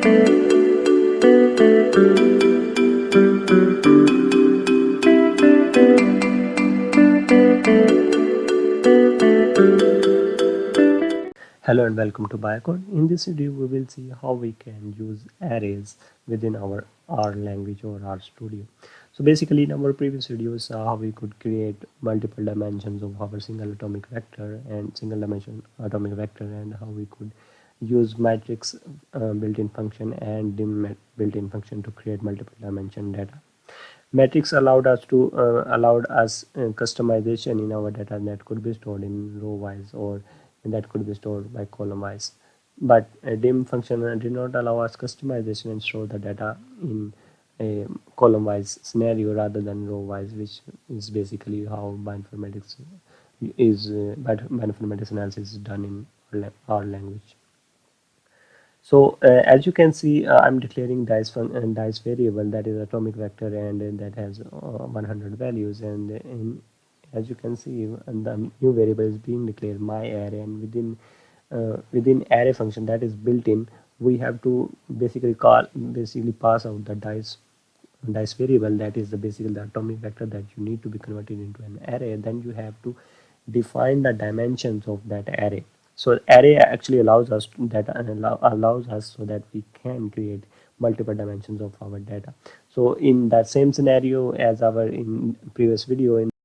Hello and welcome to BioCode. In this video, we will see how we can use arrays within our R language or R studio. So basically, in our previous videos, how we could create multiple dimensions of our single atomic vector and single dimension atomic vector, and how we could use matrix built-in function and dim built-in function to create multiple dimension data. Matrix allowed us customization in our data that could be stored in row wise or that could be stored by column wise. But a dim function did not allow us customization and store the data in a column wise scenario rather than row wise, which is basically how bioinformatics bioinformatics analysis is done in our language. So as you can see, I'm declaring dice variable that is atomic vector, and that has 100 values, and as you can see, the new variable is being declared my array, and within array function that is built in, we have to basically pass out the dice variable that is basically the atomic vector that you need to be converted into an array. Then you have to define the dimensions of that array. So array actually allows us so that we can create multiple dimensions of our data. So in that same scenario as our in previous video, in